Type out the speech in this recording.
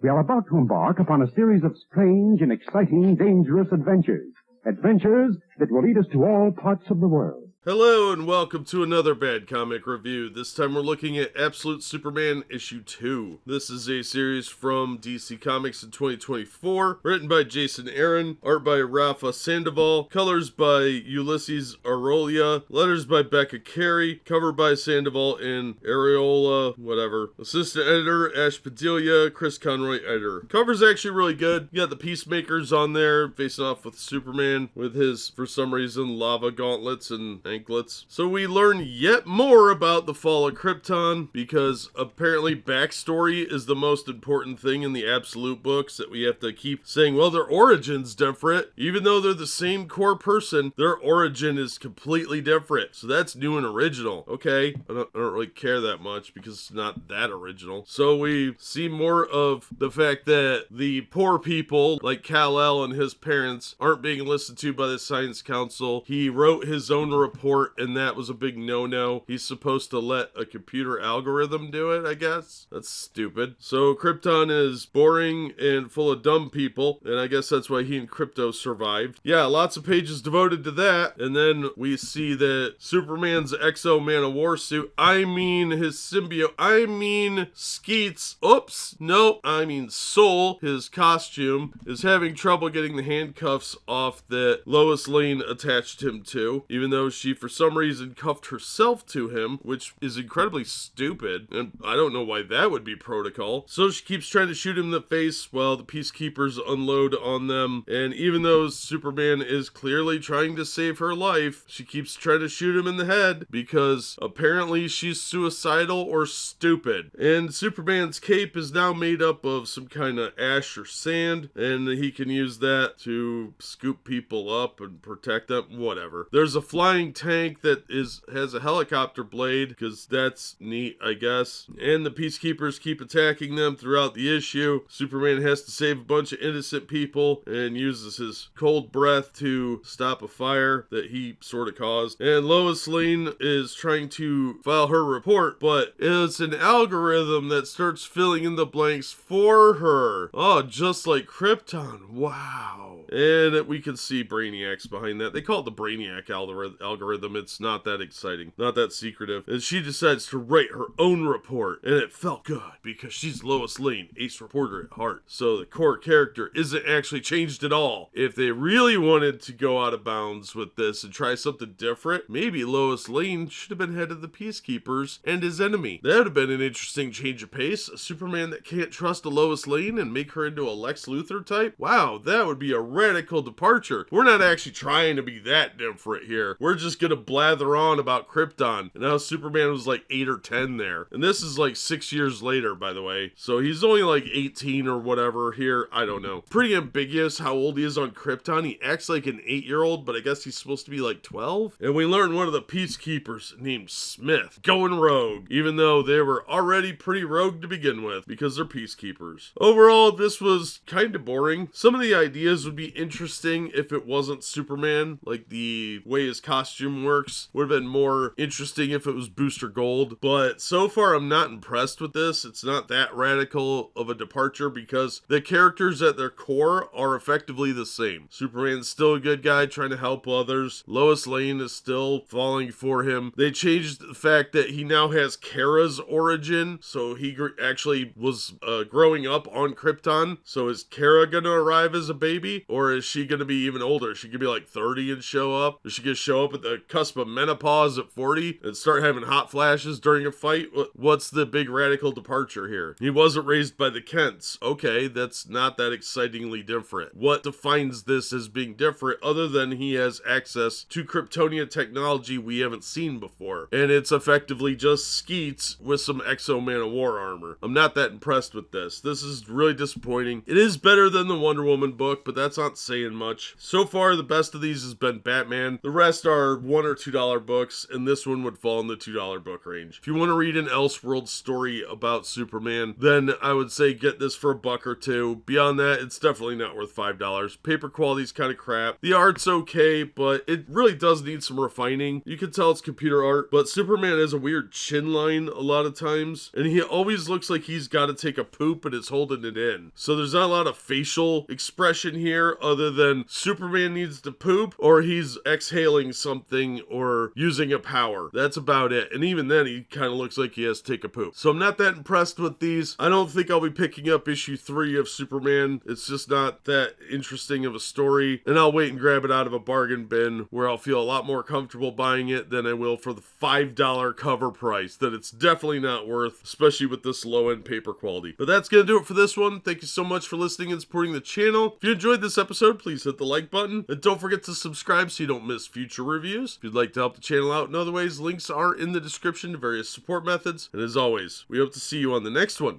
We are about to embark upon a series of strange and exciting, dangerous adventures. Adventures that will lead us to all parts of the world. Hello and welcome to another Bad Comic Review. This time we're looking at Absolute Superman issue 2. This is a series from DC Comics in 2024, written by Jason Aaron, art by Rafa Sandoval, colors by Ulises Arreola, letters by Becca Carey, cover by Sandoval and Arreola, whatever. Assistant editor Ash Padilla, Chris Conroy editor. Cover's actually really good. You got the Peacemakers on there facing off with Superman with his, for some reason, lava gauntlets and anklets. So we learn yet more about the fall of Krypton, because apparently backstory is the most important thing in the Absolute books, that we have to keep saying, well, their origin's different. Even though they're the same core person, their origin is completely different. So that's new and original. Okay, I don't really care that much because it's not that original. So we see more of the fact that the poor people, like Kal-El and his parents, aren't being listened to by the Science Council. He wrote his own report, and that was a big no-no. He's supposed to let a computer algorithm do it, I guess. That's stupid. So Krypton is boring and full of dumb people, and I guess that's why he and Krypto survived. Yeah, lots of pages devoted to that, and then we see that Superman's Exo Man of War suit, I mean his symbiote, I mean Skeets, oops, nope, I mean Soul, his costume, is having trouble getting the handcuffs off that Lois Lane attached him to, even though she for some reason cuffed herself to him, which is incredibly stupid, and I don't know why that would be protocol. So she keeps trying to shoot him in the face while the Peacekeepers unload on them, and even though Superman is clearly trying to save her life, she keeps trying to shoot him in the head because apparently she's suicidal or stupid. And Superman's cape is now made up of some kind of ash or sand, and he can use that to scoop people up and protect them, whatever. There's a flying tank that has a helicopter blade, because that's neat, I guess. And the Peacekeepers keep attacking them throughout the issue. Superman has to save a bunch of innocent people and uses his cold breath to stop a fire that he sort of caused. And Lois Lane is trying to file her report, but it's an algorithm that starts filling in the blanks for her. Oh, just like Krypton. Wow. And we can see Brainiac's behind that. They call it the Brainiac algorithm. It's not that exciting, not that secretive. And she decides to write her own report, and it felt good because she's Lois Lane, ace reporter at heart. So the core character isn't actually changed at all. If they really wanted to go out of bounds with this and try something different, maybe Lois Lane should have been head of the Peacekeepers and his enemy. That would have been an interesting change of pace. A Superman that can't trust a Lois Lane and make her into a Lex Luthor type? Wow, that would be a radical departure. We're not actually trying to be that different here. We're just gonna blather on about Krypton and how Superman was like 8 or 10 there. And this is like 6 years later, by the way. So he's only like 18 or whatever here. I don't know. Pretty ambiguous how old he is on Krypton. He acts like an 8-year-old, but I guess he's supposed to be like 12. And we learn one of the Peacekeepers named Smith going rogue, even though they were already pretty rogue to begin with because they're Peacekeepers. Overall, this was kind of boring. Some of the ideas would be interesting if it wasn't Superman, like the way his costume works would have been more interesting if it was Booster Gold, but so far I'm not impressed with this. It's not that radical of a departure because the characters at their core are effectively the same. Superman's still a good guy trying to help others. Lois Lane is still falling for him. They changed the fact that he now has Kara's origin, so he actually was growing up on Krypton. So is Kara gonna arrive as a baby, or is she gonna be even older? Is she gonna be like 30 and show up? Is she gonna show up at the cusp of menopause at 40 and start having hot flashes during a fight? What's the big radical departure here? He wasn't raised by the Kents. Okay, that's not that excitingly different. What defines this as being different other than he has access to Kryptonian technology we haven't seen before? And it's effectively just Skeets with some Exo Man of War armor. I'm not that impressed with this. This is really disappointing. It is better than the Wonder Woman book, but that's not saying much. So far, the best of these has been Batman. The rest are $1 or $2 books, and this one would fall in the $2 book range. If you want to read an Elseworld story about Superman, then I would say get this for $1 or $2. Beyond that, it's definitely not worth $5. Paper quality's kind of crap. The art's okay, but it really does need some refining. You can tell it's computer art, but Superman has a weird chin line a lot of times, and he always looks like he's got to take a poop and is holding it in. So there's not a lot of facial expression here other than Superman needs to poop, or he's exhaling something, or using a power. That's about it. And even then, he kind of looks like he has to take a poop. So I'm not that impressed with these. I don't think I'll be picking up issue 3 of Superman. It's just not that interesting of a story. And I'll wait and grab it out of a bargain bin where I'll feel a lot more comfortable buying it than I will for the $5 cover price that it's definitely not worth, especially with this low-end paper quality. But that's going to do it for this one. Thank you so much for listening and supporting the channel. If you enjoyed this episode, please hit the like button. And don't forget to subscribe so you don't miss future reviews. If you'd like to help the channel out in other ways, links are in the description to various support methods. And as always, we hope to see you on the next one.